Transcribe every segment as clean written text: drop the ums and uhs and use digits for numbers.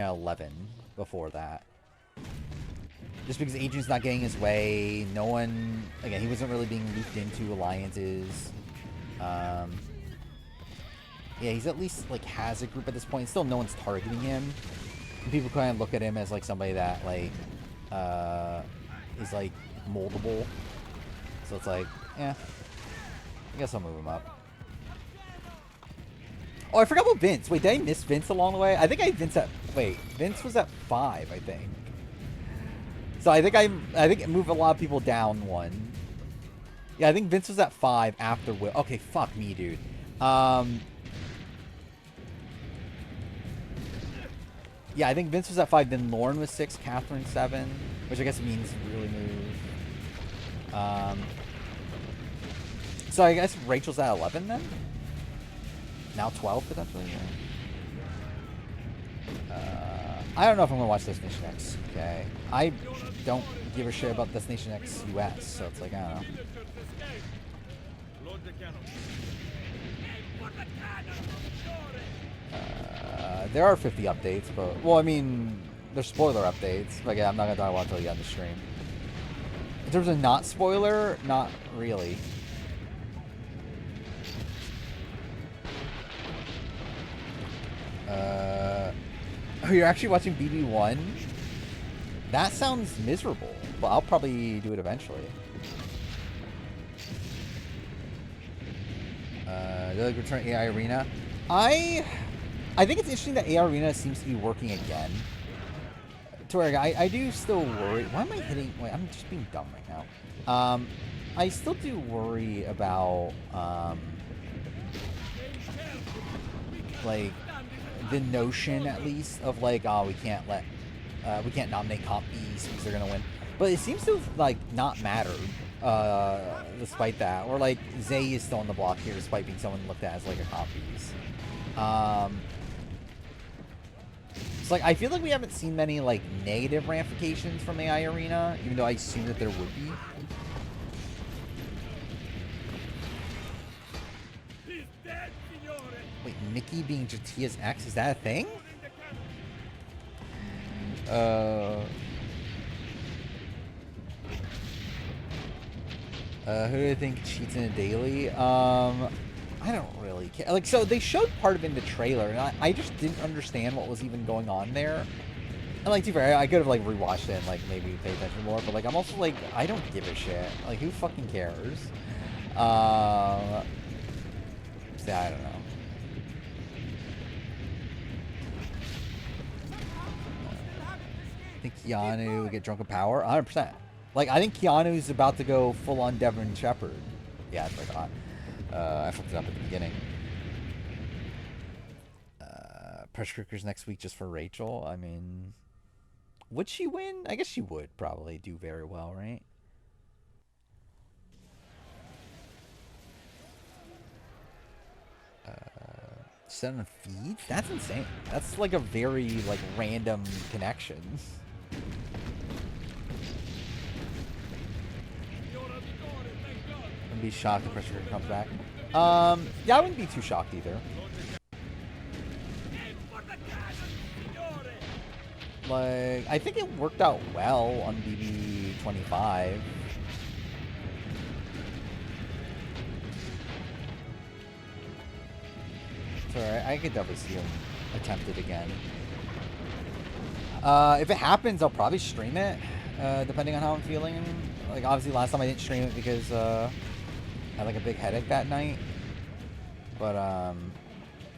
11 before that. Just because Adrian's not getting his way, no one... Again, he wasn't really being looped into alliances. Yeah, he's at least, like, has a group at this point. Still, no one's targeting him. And people kind of look at him as, like, somebody that, like, is, like, moldable. So it's like, yeah, I guess I'll move him up. Oh, I forgot about Vince. Wait, did I miss Vince along the way? I think I Vince at... Wait, Vince was at 5, I think. So I think it moved a lot of people down 1. Yeah, I think Vince was at 5 after Will. Okay, fuck me, dude. Yeah, I think Vince was at 5. Then Lauren was 6. Catherine 7, which I guess means really move. So I guess Rachel's at 11 then. Now 12 potentially. I don't know if I'm gonna watch Destination X. Okay, I don't give a shit about Destination X US, so it's like I don't know. There are 50 updates, but well, I mean, they're spoiler updates. But yeah, I'm not gonna talk about it until you get on the stream. In terms of not spoiler, not really. Oh, you're actually watching BB1? That sounds miserable, but I'll probably do it eventually. Like return AI Arena. I think it's interesting that AI Arena seems to be working again. To where I do still worry. Why am I hitting? Wait, I'm just being dumb right now. I still do worry about like the notion, at least, of like, oh, we can't nominate comp Bs because they're gonna win. But it seems to like not matter, despite that. Or like Zay is still on the block here, despite being someone looked at as like a comp Bs. It's like I feel like we haven't seen many like negative ramifications from AI Arena, even though I assume that there would be. Wait, Nikki being Jatia's ex, is that a thing? Who do you think cheats in a daily? I don't really care. Like, so they showed part of it in the trailer, and I just didn't understand what was even going on there. And like, to be fair, I could have like rewatched it and like maybe pay attention more, but like I'm also like, I don't give a shit. Like, who fucking cares? So I don't know. I think Keanu would get drunk with power, 100%. Like, I think Keanu's about to go full-on Devon Shepard. Yeah, that's what I thought. I fucked it up at the beginning. Pressure cookers next week just for Rachel. I mean, would she win? I guess she would probably do very well, right? 7 feeds? That's insane. That's like a very like random connection. I'd be shocked if Pressure Cooker comes back. Yeah, I wouldn't be too shocked either. Like, I think it worked out well on BB25. So I could definitely see him attempt it again. If it happens, I'll probably stream it, depending on how I'm feeling. Like, obviously, last time I didn't stream it because I had like a big headache that night. But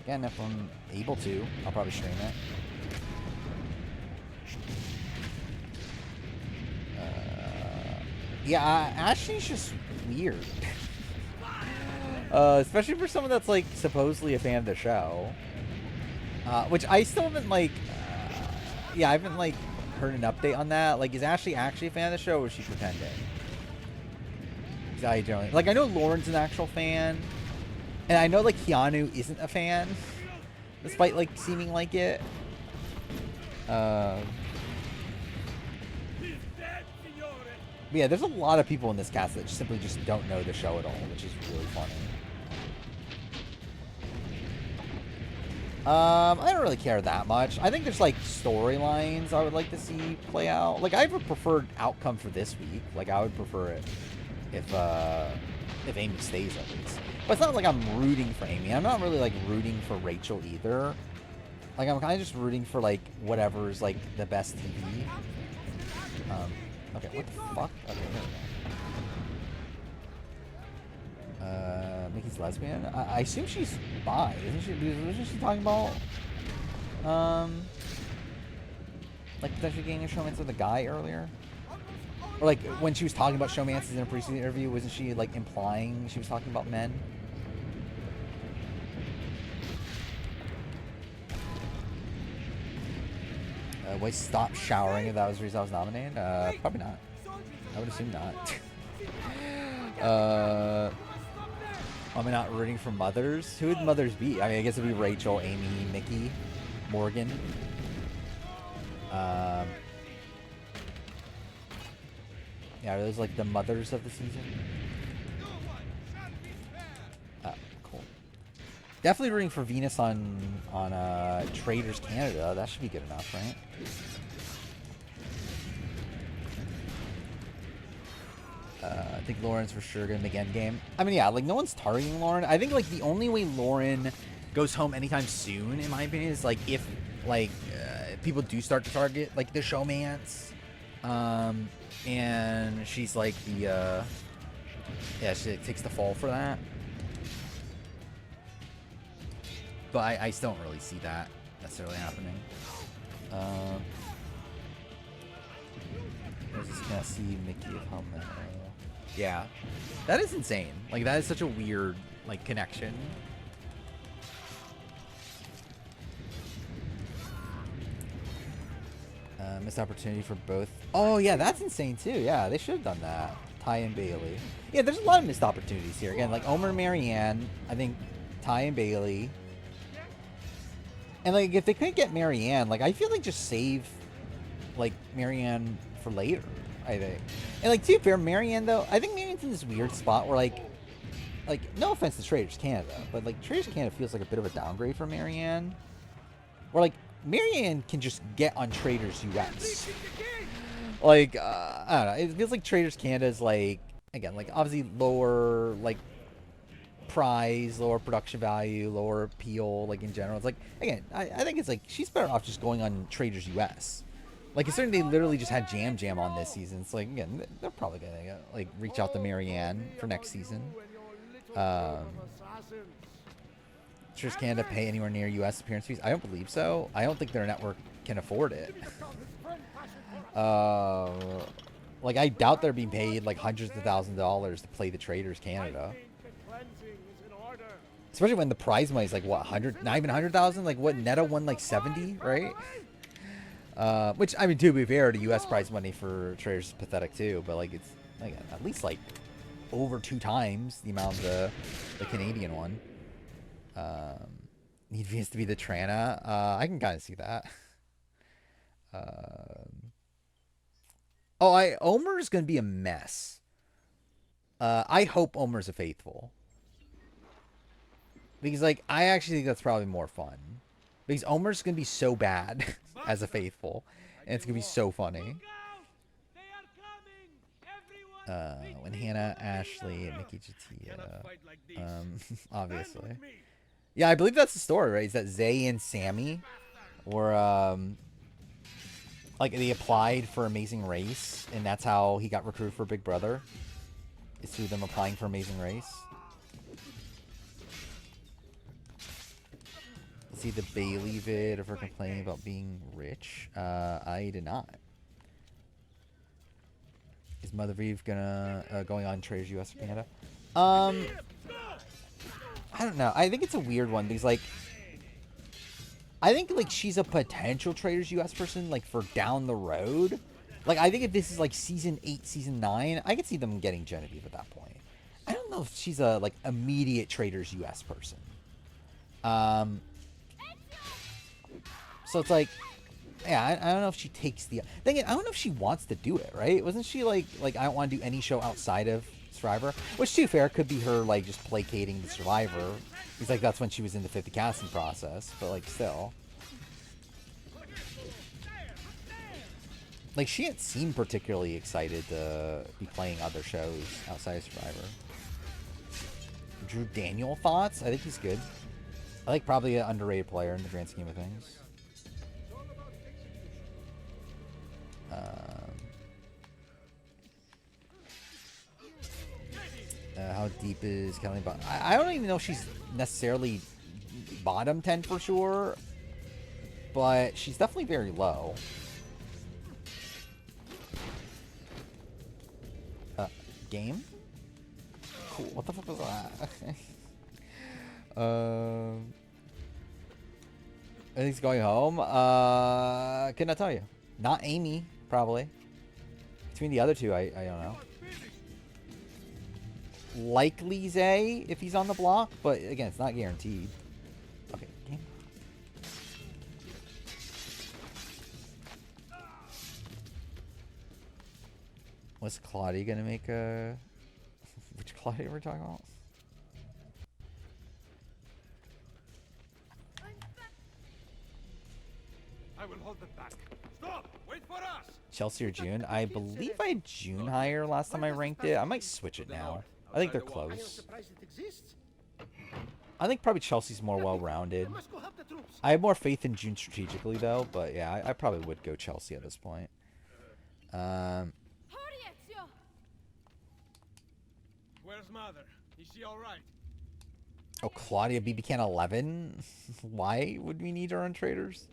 again, if I'm able to, I'll probably stream it. Yeah, Ashley's just weird. Especially for someone that's like supposedly a fan of the show. Which I still haven't like yeah, I haven't like heard an update on that. Like, is Ashley actually a fan of the show, or is she pretending? I generally, like, I know Lauren's an actual fan, and I know like Keanu isn't a fan, despite like seeming like it. But yeah, there's a lot of people in this cast that simply just don't know the show at all, which is really funny. I don't really care that much. I think there's like storylines I would like to see play out. Like I have a preferred outcome for this week. Like I would prefer it if Amy stays at least. But it's not like I'm rooting for Amy. I'm not really like rooting for Rachel either. Like I'm kind of just rooting for like whatever's like the best TV. Okay, what the fuck? Okay, there we go. Mickey's lesbian? I assume she's bi, isn't she? Wasn't she talking about like potentially getting a showmance with a guy earlier? Or like when she was talking about showmances in a previous interview, wasn't she like implying she was talking about men? Wait, stop showering if that was the reason I was nominated? Probably not. I would assume not. Am I not rooting for mothers? Who would mothers be? I mean, I guess it'd be Rachel, Amy, Nikki, Morgan. Yeah, are those like the mothers of the season? Cool. Definitely rooting for Venus on Traders Canada. That should be good enough, right? I think Lauren's for sure gonna make endgame. I mean, yeah, like no one's targeting Lauren. I think like the only way Lauren goes home anytime soon, in my opinion, is like if like people do start to target like the showmance, and she's like the yeah, she takes the fall for that. But I still don't really see that necessarily happening. I just can't see Mickey of helmet. Yeah, that is insane. Like that is such a weird like connection. Missed opportunity for both. Oh yeah, that's insane too. Yeah, they should have done that. Ty and Bailey. Yeah, there's a lot of missed opportunities here. Again, like Omer and Marianne. I think Ty and Bailey. And like if they couldn't get Marianne, like I feel like just save like Marianne for later. I think. And like to be fair, Marianne though, I think Marianne's in this weird spot where like no offense to Traders Canada, but like Traders Canada feels like a bit of a downgrade for Marianne. Where like Marianne can just get on Traders US. Like I don't know, it feels like Traders Canada is like again like obviously lower like prize, lower production value, lower appeal like in general. It's like again, I think it's like she's better off just going on Traders US. Like, considering they literally just had Jam Jam on this season, it's like, again, they're probably going to, like, reach out to Marianne for next season. Does Canada pay anywhere near U.S. appearance fees? I don't believe so. I don't think their network can afford it. Like, I doubt they're being paid, like, hundreds of thousands of dollars to play the Traders Canada. Especially when the prize money is, like, what, 100? Not even 100,000? Like, what, Neto won, like, 70, right? Which, I mean, to be fair, the U.S. prize money for traders is pathetic too, but like it's like at least like over 2 times the amount of the Canadian one. Need Venus to be the Trana. I can kind of see that. Omer's gonna be a mess. I hope Omer's a faithful because like I actually think that's probably more fun. Because Omer's going to be so bad as a faithful. And it's going to be so funny. When Hannah, Ashley, and Nikki Jatia. Obviously. Yeah, I believe that's the story, right? Is that Zay and Sammy were, like, they applied for Amazing Race. And that's how he got recruited for Big Brother. Is through them applying for Amazing Race. See the Bailey vid of her complaining about being rich. I did not. Is Mother Reeve going on Traders US or Canada? I don't know. I think it's a weird one because like I think like she's a potential Traders US person like for down the road. Like I think if this is like season 8, season 9, I could see them getting Genevieve at that point. I don't know if she's a like immediate Traders US person. So it's like, yeah, I don't know if she takes the thing. I don't know if she wants to do it, right? Wasn't she like I don't want to do any show outside of Survivor. Which, to be fair, could be her, like, just placating the Survivor. Because, like, that's when she was in the 50 casting process. But, like, still. Like, she didn't seem particularly excited to be playing other shows outside of Survivor. Drew Daniel thoughts? I think he's good. I think probably an underrated player in the grand scheme of things. How deep is Kelly? I don't even know if she's necessarily bottom 10 for sure, but she's definitely very low. Game? Cool. What the fuck was that? I think he's going home. Can I tell you? Not Amy, probably. Between the other two, I don't know. Likely Zay if he's on the block, but again, it's not guaranteed. Okay, game. Was Claudia gonna make a... Which Claudia we're talking about? I will hold them back. Stop! Wait for us! Chelsea or June? I believe I had June higher last time I ranked it. I might switch it now. I think they're close. I think probably Chelsea's more well-rounded. I have more faith in June strategically, though. But yeah, I probably would go Chelsea at this point. Where's mother? Is she all right? Oh, Claudia BB Can 11? Why would we need her on traders?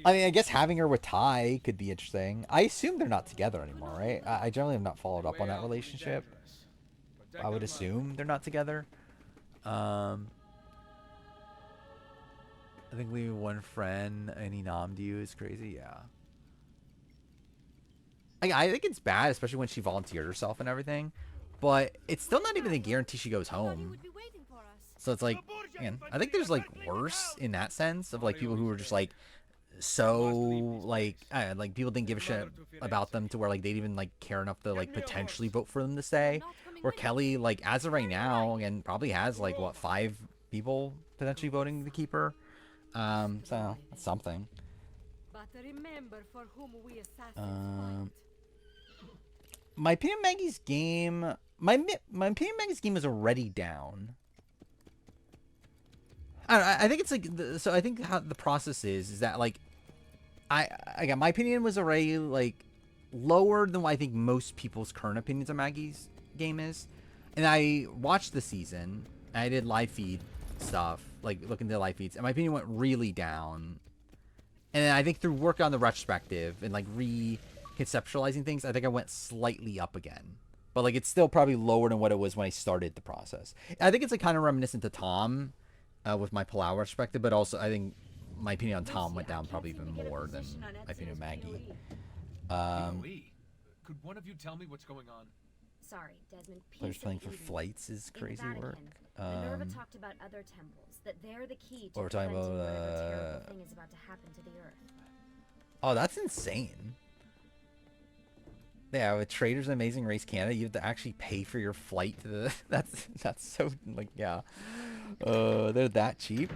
I mean, I guess having her with Ty could be interesting. I assume they're not together anymore, right? I generally have not followed up on that relationship. I would assume they're not together. I think leaving one friend any nom to you is crazy. Yeah. I think it's bad, especially when she volunteered herself and everything. But it's still not even a guarantee she goes home. So it's like, man, I think there's like worse in that sense of like people who are just like so like people didn't give a shit about them to where like they'd even like care enough to like potentially vote for them to stay. Where Kelly, like as of right now, again, probably has like what 5 people potentially voting to keep her. So that's something. My opinion of Maggie's game, my opinion of Maggie's game is already down. I think it's like so. I think how the process is that like again, my opinion was already like lower than what I think most people's current opinions of Maggie's game is. And I watched the season. And I did live feed stuff, like looking at the live feeds, and my opinion went really down. And then I think through work on the retrospective and like reconceptualizing things, I think I went slightly up again. But like it's still probably lower than what it was when I started the process. I think it's like kind of reminiscent to Tom. With my Palau perspective, but also I think my opinion on Tom went down probably even more than my opinion of Maggie. Could one of you tell me what's going on? Sorry, Desmond. Players playing for flights is crazy work. Minerva talked about other temples, that they're the key to we're talking about whatever terrible thing is about to happen to the earth. Oh, that's insane. Yeah, with Traders Amazing Race Canada, you have to actually pay for your flight to the... That's so, like, yeah. They're that cheap.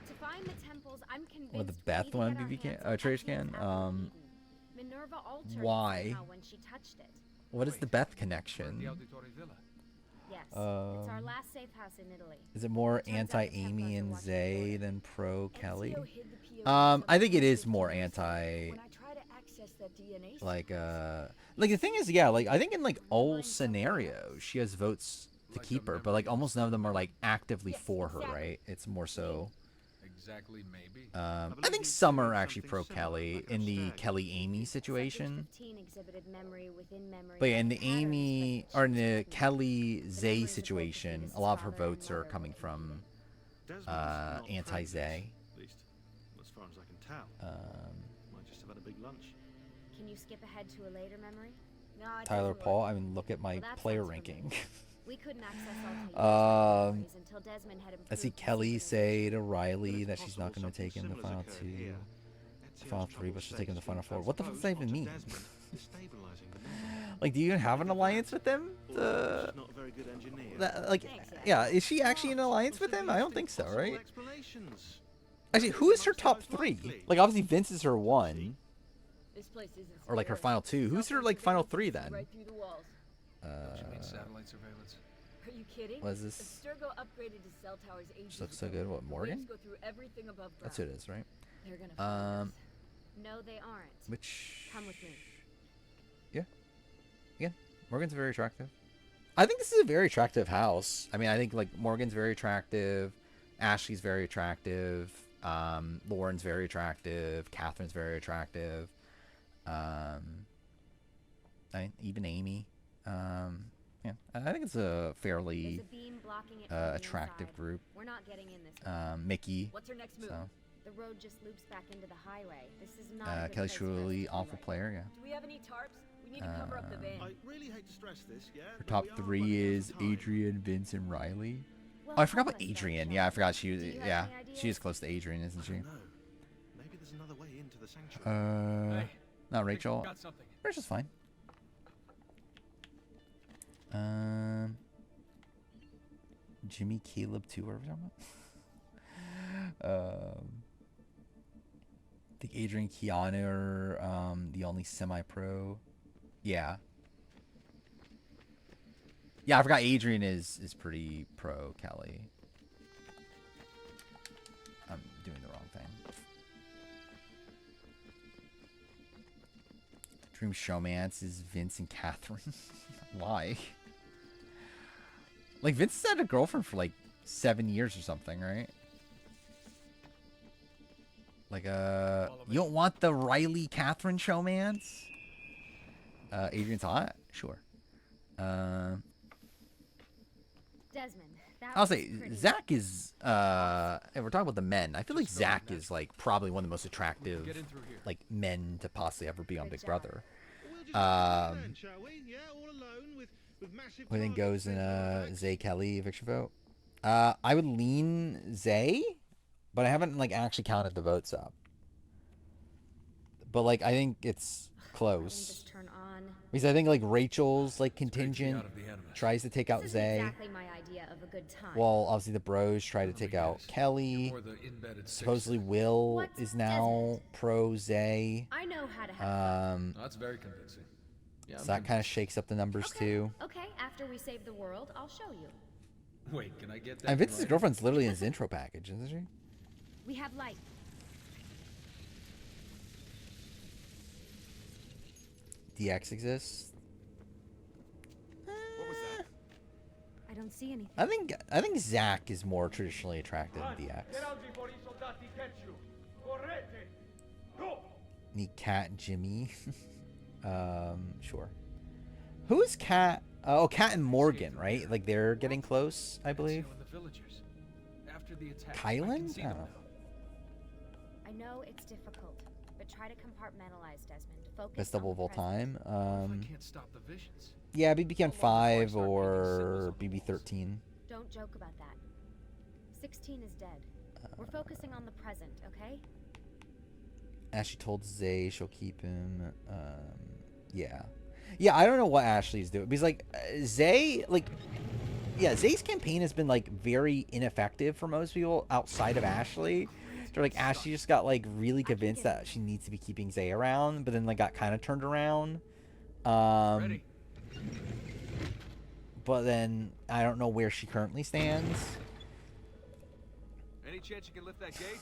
To find the temples, I'm convinced Or the Beth one BB can... Traders can? Minerva altered why? when she touched it. What is the Beth connection? Yes, it's our last safe house in Italy. Is it more anti-Amy and Zay than pro-Kelly? I think it is more anti... Like the thing is, yeah, like I think in like all scenarios she has votes to keep her, but like almost none of them are like actively for her, right? It's more so I think some are actually pro Kelly in the Kelly Amy situation, but yeah, in the Amy or in the Kelly Zay situation, a lot of her votes are coming from anti Zay. As far as I can tell. Might just have had a big lunch. Can you skip ahead to a later memory? No, Tyler Paul, I mean, look at my player ranking. We couldn't access all until Desmond had I see Kelly say to Riley that she's not going to take him the final 2. Final 3, but she'll take him the final 4. What the fuck does that even mean? destabilizing the men. Like, do you even have an alliance with them? She's not a very good engineer. Like, yeah, is she actually in an alliance with him? I don't think so, right? Explanations. Actually, who is her top 3? Like, obviously Vince is her 1, This place isn't or like her secure. final 2. Who's her like final 3 then? Right through the walls. Don't you mean satellite surveillance? Are you kidding? What is this? Abstergo upgraded his cell towers ages She looks so ago. good. What, The Morgan? waves go through everything above ground. That's who it is, right? They're gonna find us. No, they aren't. Which... Come with me. Yeah. Again, Morgan's very attractive. I think this is a very attractive house. I mean, I think, like, Morgan's very attractive. Ashley's very attractive. Lauren's very attractive. Catherine's very attractive. Even Amy. Yeah, I think it's a fairly There's a beam blocking it from the attractive inside. group. We're not getting in this way. Mickey. What's our next move? So, The road just loops back into the highway. This is not a good Kelly place for us to Shuley, be awful right player, now. yeah. Do we have any tarps? We need to cover up the van. I really hate to stress this, yeah. Her but top we are 3 running out of is time. Adrian, Vince, and Riley. Well, Oh, I forgot help about us then, Adrian. shall Yeah, I we? forgot she was. Do you have Yeah, any ideas? she is close to Adrian, isn't she? No. Maybe there's another way into the sanctuary. Hey, Not Rachel. got something. Rachel's fine. Jimmy, Caleb, too. What are we talking about? I think Adrian, Keanu are the only semi-pro. Yeah. Yeah, I forgot Adrian is pretty pro, Kelly. I'm doing the wrong thing. Dream Showmance is Vince and Catherine. Why? Like, Vince has had a girlfriend for like 7 years or something, right? Like, you don't want the Riley Catherine Showmance? Adrian's hot? Sure. Desmond, that I'll was say, pretty. Zach is, if we're talking about the men, I feel like Zach is, like, probably one of the most attractive, Get in through here. like, men to possibly ever be on Big Good Brother. We'll just have a plan, shall we? Yeah, all alone with massive What do you think targets goes in pinned on a our Zay Kelly eviction vote? I would lean Zay, but I haven't, like, actually counted the votes up. But, like, I think it's Let me close. just turn on. Because I think, like, Rachel's, like, Great to be contingent out of the animus. tries to take out This is Zay. exactly my idea of a good time. Well, obviously the bros try to take out Kelly. Or the embedded Supposedly sixth. Will What? is now Desmond. pro Zay. I know how to have fun. That's very convincing. Yeah, So that kind of shakes up the numbers Okay. too. Okay, after we save the world, I'll show you. Wait, can I get that? And Vince's right? girlfriend's literally in his intro package, isn't she? We have light. DX exists. What was that? I don't see anything. I think Zach is more traditionally attractive than DX. Need Cat and Jimmy. Sure. Who is Cat? Oh, Cat and Morgan, right? Like they're getting close, I believe. The villagers. After the attack, I can Kylan? see I them don't know. now. I know it's difficult, but try to compartmentalize, Desmond. Focus Best double on of the all present. time. I can't stop the visions. Yeah, BB-Can How long before I 5 start painting or symbols on the BB-13. Don't joke about that. 16 is dead. We're focusing on the present, okay? Ashley told Zay she'll keep him. Yeah. Yeah, I don't know what Ashley's doing. Because, like, Zay, like... Yeah, Zay's campaign has been, like, very ineffective for most people outside of Ashley. They're like, Ashley just got, like, really convinced that she needs to be keeping Zay around, but then, like, got kind of turned around. Ready? But then, I don't know where she currently stands. Any chance you can lift that gate?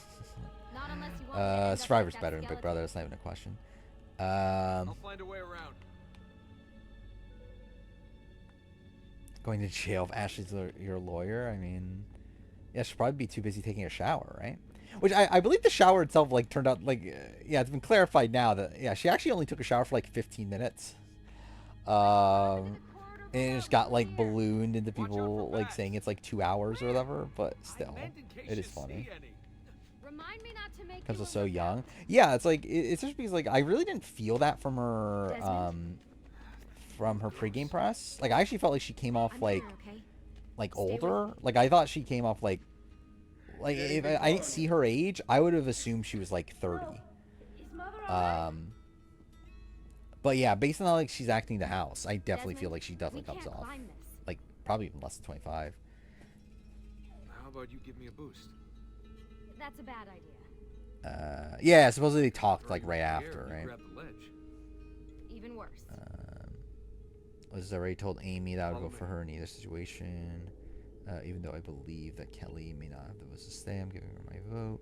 Not unless you want me to end up Survivor's like that better than Big skeleton. Brother, that's not even a question. I'll find a way around. Going to jail if Ashley's your lawyer, I mean... Yeah, she'll probably be too busy taking a shower, right? Which I believe the shower itself, like, turned out, like... yeah, it's been clarified now that, yeah, she actually only took a shower for, like, 15 minutes. And it just got, like, ballooned into people, like, saying it's, like, 2 hours or whatever, but still, it is funny. Remind me not to make Because you it's so look young. Yeah, it's like, it's just because, like, I really didn't feel that from her, pregame press. Like, I actually felt like she came off, I'm like... here, okay? like Stay with older. me. Like I thought she came off like if I didn't see her age, I would have assumed she was like 30. But yeah, based on how like she's acting the house, I definitely feel Desmond, like she definitely we comes can't off. climb this. Like, probably even less than 25. How about you give me a boost? That's a bad idea. Yeah, supposedly they talked like Throw right you in the air after, and you right? grab the ledge. Even worse. Was already told Amy that I would Follow vote me. for her in either situation. Even though I believe that Kelly may not have the votes to stay, I'm giving her my vote.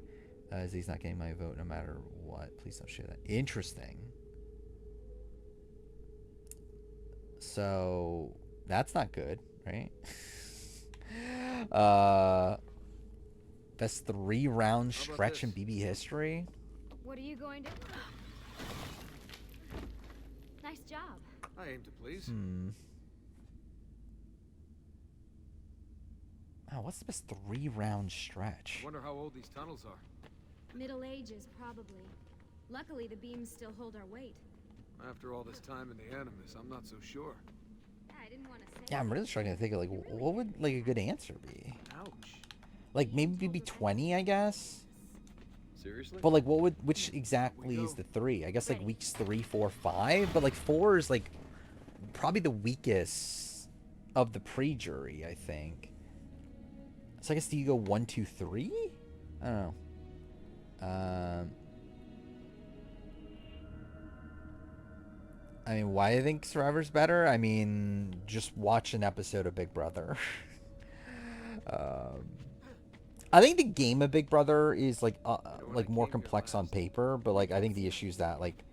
As he's not getting my vote no matter what. Please don't share that. Interesting. So that's not good, right? Best 3-round How about stretch in this? BB history. What are you going to... Nice job. I aim to please. Oh, what's the best 3-round stretch? I wonder how old these tunnels are. Middle Ages, probably. Luckily, the beams still hold our weight. After all this time in the Animus, I'm not so sure. I didn't want to say... Yeah, I'm really struggling to think of like what would like a good answer be. Ouch. Like maybe BB 20, I guess. Seriously? But like, which exactly is the 3? I guess like weeks 3, 4, 5. But like 4 is like probably the weakest of the pre-jury, I think. So I guess do you go 1, 2, 3? I don't know. I mean, why I think Survivor's better? I mean, just watch an episode of Big Brother. I think the game of Big Brother is like more complex on paper, but like I think the issue is that like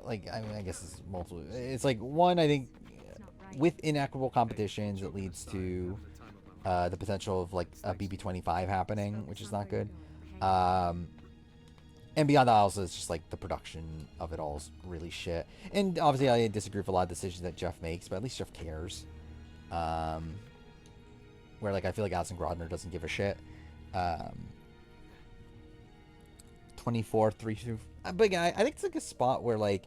I mean I guess it's multiple. It's like one, I think with inequitable competitions it leads to the potential of like a BB25 happening, which is not good. And beyond that, also it's just like the production of it all is really shit. And obviously I disagree with a lot of decisions that Jeff makes, but at least Jeff cares. Where like I feel like Alison Grodner doesn't give a shit. 24, 3 through. But I think it's like a spot where like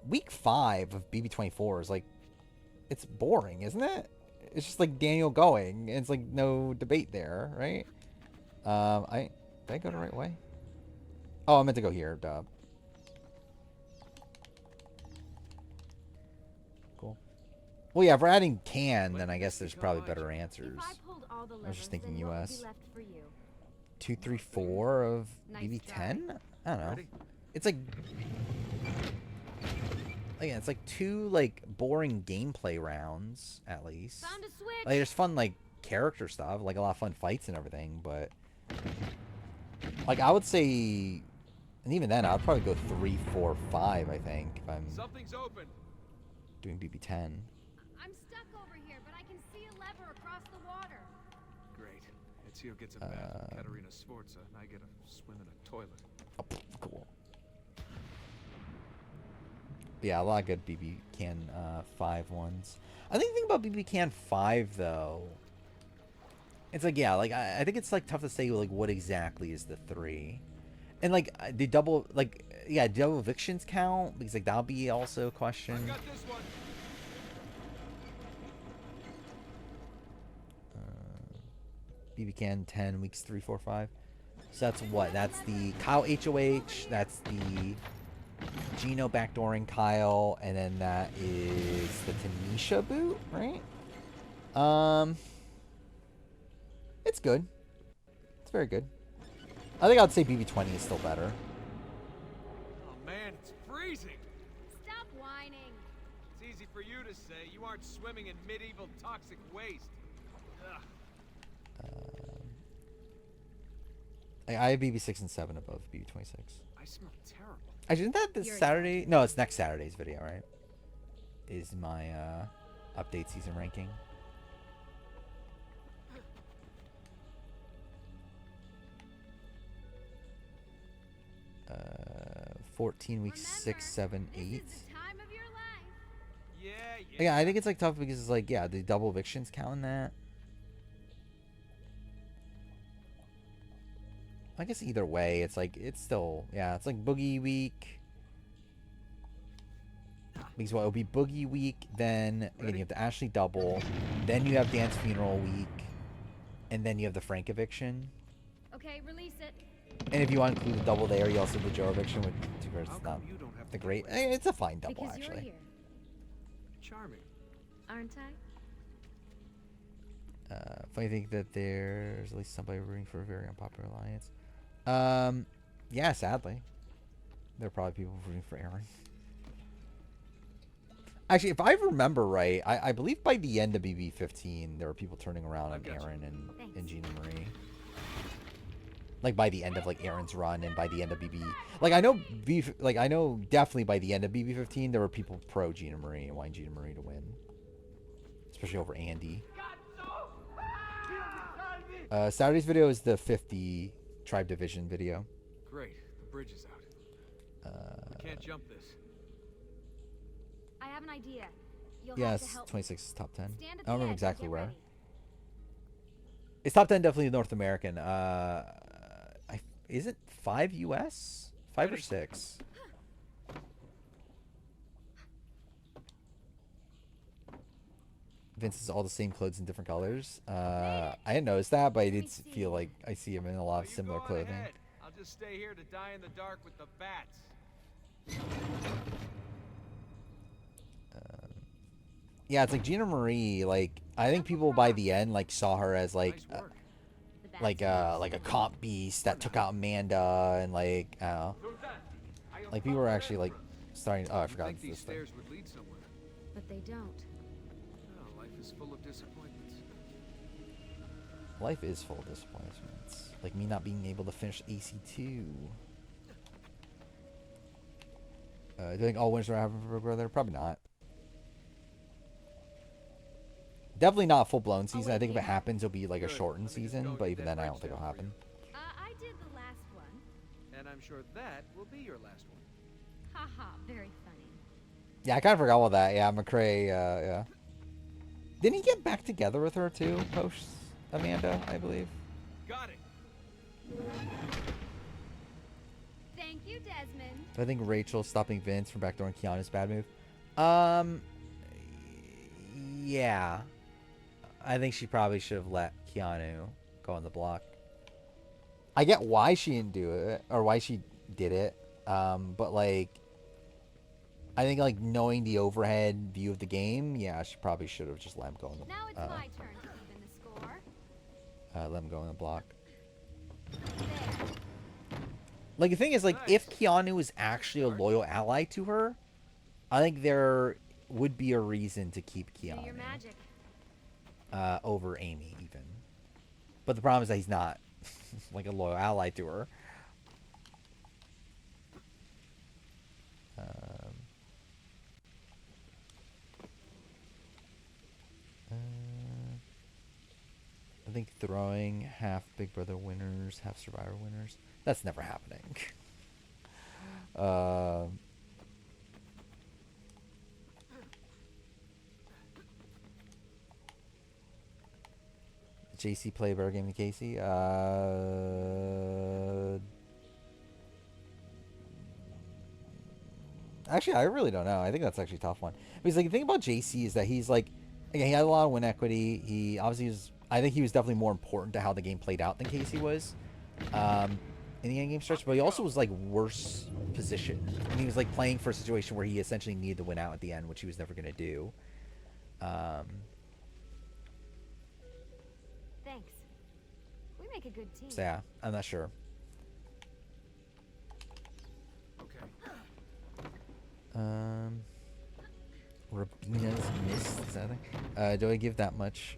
week 5 of BB24 is like it's boring, isn't it? It's just like Daniel going. And it's like no debate there, right? Did I go the right way? Oh, I meant to go here, duh. Cool. Well, yeah, if we're adding can, then I guess there's probably better answers. I was just thinking US. 2, 3, 4 of BB10? I don't know. It's like... Again, it's like 2, like, boring gameplay rounds, at least. Like, there's fun, like, character stuff. Like, a lot of fun fights and everything, but... Like, I would say... And even then, I'd probably go 3, 4, 5, I think, if I'm... Something's open. Doing BB10. I'm stuck over here, but I can see a lever across the water. Great. Ezio gets a bath with Katerina Sforza, and I get a swim in a toilet. Oh, cool. Yeah, a lot of good BB Can 5 ones. I think the thing about BB Can 5, though... It's like, yeah, like, I think it's, like, tough to say, like, what exactly is the 3. And, like, the double, like, yeah, double evictions count? Because, like, that'll be also a question. I got this one. BB Can 10, weeks 3, 4, 5. So that's what? That's the Kyle HOH, that's the Gino backdooring Kyle, and then that is the Tanisha boot, right? It's good. It's very good. I think I'd say BB20 is still better. Oh man, it's freezing. Stop whining. It's easy for you to say. You aren't swimming in medieval toxic waste. Ugh. I have BB6 and 7 above BB26. I smell terrible. Actually, isn't that this Saturday? No, it's next Saturday's video, right? Is my update season ranking. 14 weeks, 6, 7, 8. This is the time of your life. Yeah. Yeah, I think it's like tough because it's like, yeah, the double evictions count in that. I guess either way, it's like, it's still, yeah, it's like Boogie Week. Because what, it'll be Boogie Week, then, again, you have the Ashley double, then you have Dance Funeral Week, and then you have the Frank eviction. Okay, release it. And if you want to include the double there, you also have the Joe eviction with 2 It's How not come you don't have the to great. get laid? It's a fine double, Because you're actually. here, Charming. aren't I? Funny thing that there's at least somebody rooting for a very unpopular alliance. Yeah, sadly. There are probably people rooting for Aaron. Actually, if I remember right, I believe by the end of BB15, there were people turning around on Aaron and Gina Marie. Like by the end of like Aaron's run, and by the end of BB, like I know I know definitely by the end of BB15, there were people pro Gina Marie and wanting Gina Marie to win, especially over Andy. Saturday's video is the 50 tribe division video. Great, the bridge is out. We can't jump this. I have an idea. You'll Yes, have to help 26 is top 10. Stand at I the don't remember edge and exactly get where. ready. It's top 10 definitely North American. Is it 5 US? 5 or 6? Vince is all the same clothes in different colors. I didn't notice that, but I did feel like I see him in a lot of You similar go on clothing. ahead. I'll just stay here to die in the dark with the bats. Yeah, it's like Gina Marie. Like I think people by the end like saw her as like Nice work. The like a comp beast that took out Amanda, and like I don't know, like people were actually like starting. Oh, I You forgot think these this thing. stairs would lead somewhere? But they don't. No, life is full of disappointments. Life is full of disappointments. Like me not being able to finish AC2. Do you think all winners are happening for Big Brother? Probably not. Definitely not a full-blown season. I think if it happens, it'll be like a Good. shortened Let me just season, go but get even that then, I bridge don't think it'll down for happen. I did the last one. And I'm sure that will be your last one. Haha, very funny. Yeah, I kind of forgot all that. Yeah, McCrae, yeah. Didn't he get back together with her, too, post Amanda, I believe? Got it. Thank you, Desmond. I think Rachel stopping Vince from backdooring Keanu's bad move. Yeah. I think she probably should have let Keanu go on the block. I get why she didn't do it, or why she did it, but, like, I think, like, knowing the overhead view of the game, yeah, she probably should have just let him go on the, Now it's my turn to even the score. let him go on the block. There. Like, the thing is, like, if Keanu was actually a loyal ally to her, I think there would be a reason to keep Do your Keanu magic. over Amy, even. But the problem is that he's not, like, a loyal ally to her. I think throwing half Big Brother winners, half Survivor winners. That's never happening. JC play a better game than Casey? Actually, I really don't know. I think that's actually a tough one. Because like, the thing about JC is that he's like, again, he had a lot of win equity. He obviously was, I think he was definitely more important to how the game played out than Casey was in the end game stretch. But he also was like worse positioned. And he was like playing for a situation where he essentially needed to win out at the end, which he was never going to do. Thanks. We make a good team. So yeah, I'm not sure. Okay. Rabina's missed. Is that a thing? Do I give that much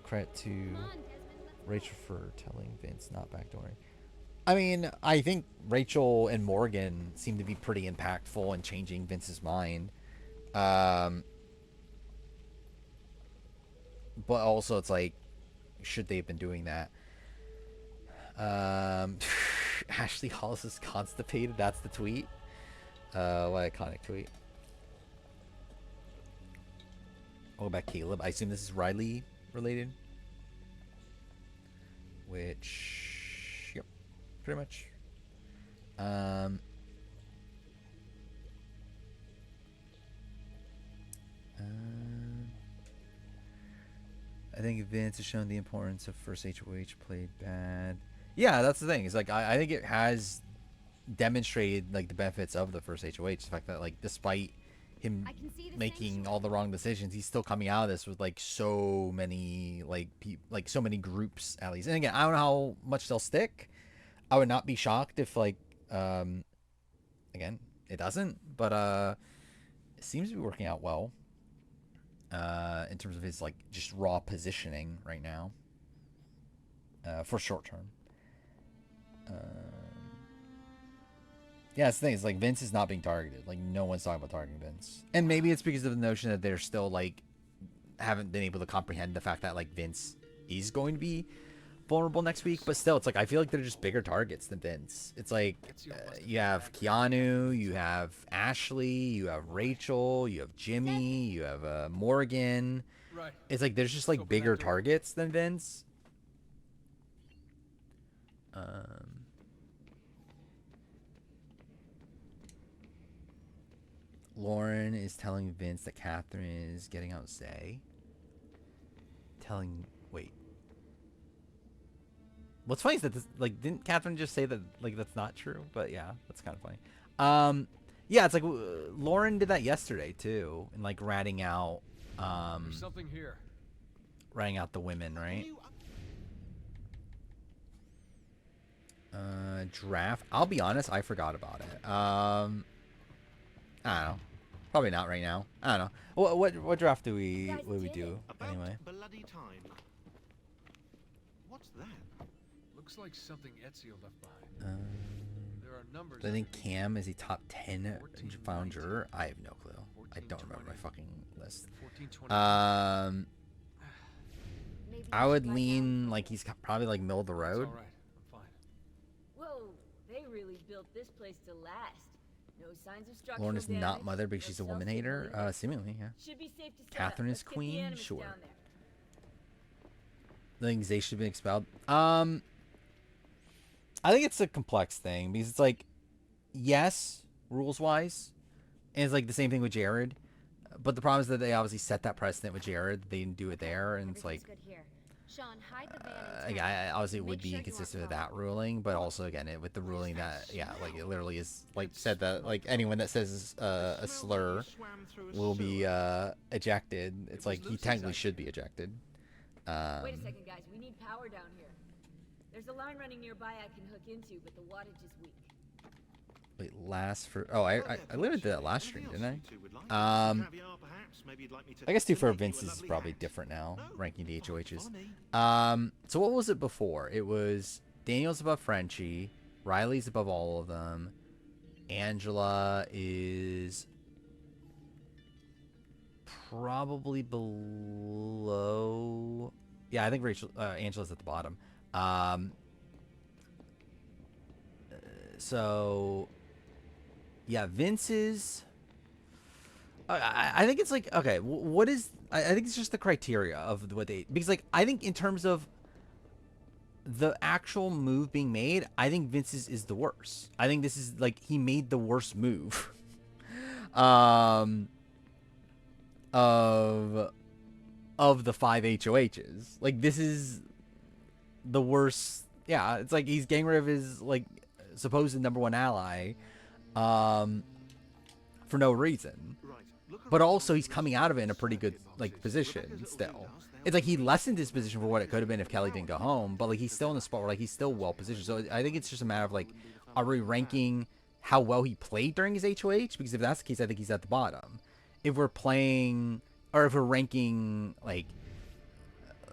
credit to Come on, Desmond, let's Rachel for telling Vince not backdooring? I mean, I think Rachel and Morgan seem to be pretty impactful in changing Vince's mind. But also, it's like, should they have been doing that? Ashley Hollis is constipated. That's the tweet. What iconic tweet. What about Caleb? I assume this is Riley related. Which, yep, pretty much. I think Vince has shown the importance of first HOH played bad. Yeah, that's the thing. It's like I think it has demonstrated like the benefits of the first HOH. The fact that like despite him I can see the making all the wrong decisions, he's still coming out of this with like so many like so many groups at least. And again, I don't know how much they'll stick. I would not be shocked if like again it doesn't, but it seems to be working out well in terms of his like just raw positioning right now for short term. Yeah, that's the thing. It's like Vince is not being targeted. Like no one's talking about targeting Vince, and maybe it's because of the notion that they're still like haven't been able to comprehend the fact that like Vince is going to be vulnerable next week. But still, it's like I feel like they're just bigger targets than Vince. It's like you have Keanu, you have Ashley, you have Rachel, you have Jimmy, you have Morgan. Right. It's like there's just like bigger targets than Vince. Lauren is telling Vince that Catherine is getting out Zay. Wait. What's funny is that this, like, didn't Catherine just say that like that's not true? But yeah, that's kind of funny. Yeah, it's like Lauren did that yesterday too, and like ratting out There's something here. ratting out the women, right? Draft. I'll be honest, I forgot about it. I don't know. Probably not right now. I don't know. What draft do we do anyway? Bloody time. What's that? Looks like something Ezio left behind. There are numbers. I think Cam is a top 10 final juror. I have no clue. I don't remember my fucking list. 14, Maybe I you would should write lean down- like he's probably like middle of the It's road. all right. I'm fine. Whoa, they really built this place to last. No signs of structural Lauren is not damage, mother because no she's a woman self-signal hater. either. Seemingly, yeah. Should be safe to set Catherine up. is Let's get the queen? animus Sure. down there. I think Zay should be expelled. I think it's a complex thing because it's like, yes, rules wise, and it's like the same thing with Jared. But the problem is that they obviously set that precedent with Jared. They didn't do it there, and it's like, Everything's good here. Sean, hide the van in yeah, town. obviously it Make would be sure you aren't inconsistent with followed. that ruling, but also again with the ruling that like it literally is like said that like anyone that says a slur will be ejected. It's like he technically should be ejected. Wait a second, guys. We need power down here. There's a line running nearby I can hook into, but the wattage is weak. Wait, I literally did that last stream, didn't I? I guess 2 for Vince's is probably different now, ranking the HOHs. So what was it before? It was Daniel's above Frenchie, Riley's above all of them, Angela is probably below. Yeah, I think Angela's at the bottom. So yeah, Vince's. I think it's like, okay, what is... I think it's just the criteria of what they... Because, like, I think in terms of the actual move being made, I think Vince's is the worst. I think this is, like, he made the worst move. of the 5 HOHs. Like, this is the worst... Yeah, it's like he's getting rid of his, like, supposed #1 ally for no reason. But also he's coming out of it in a pretty good like position still. It's like he lessened his position for what it could have been if Kelly didn't go home, but like he's still in the spot where like he's still well positioned. So I think it's just a matter of like, are we ranking how well he played during his HOH? Because if that's the case, I think he's at the bottom. If we're playing, or if we're ranking like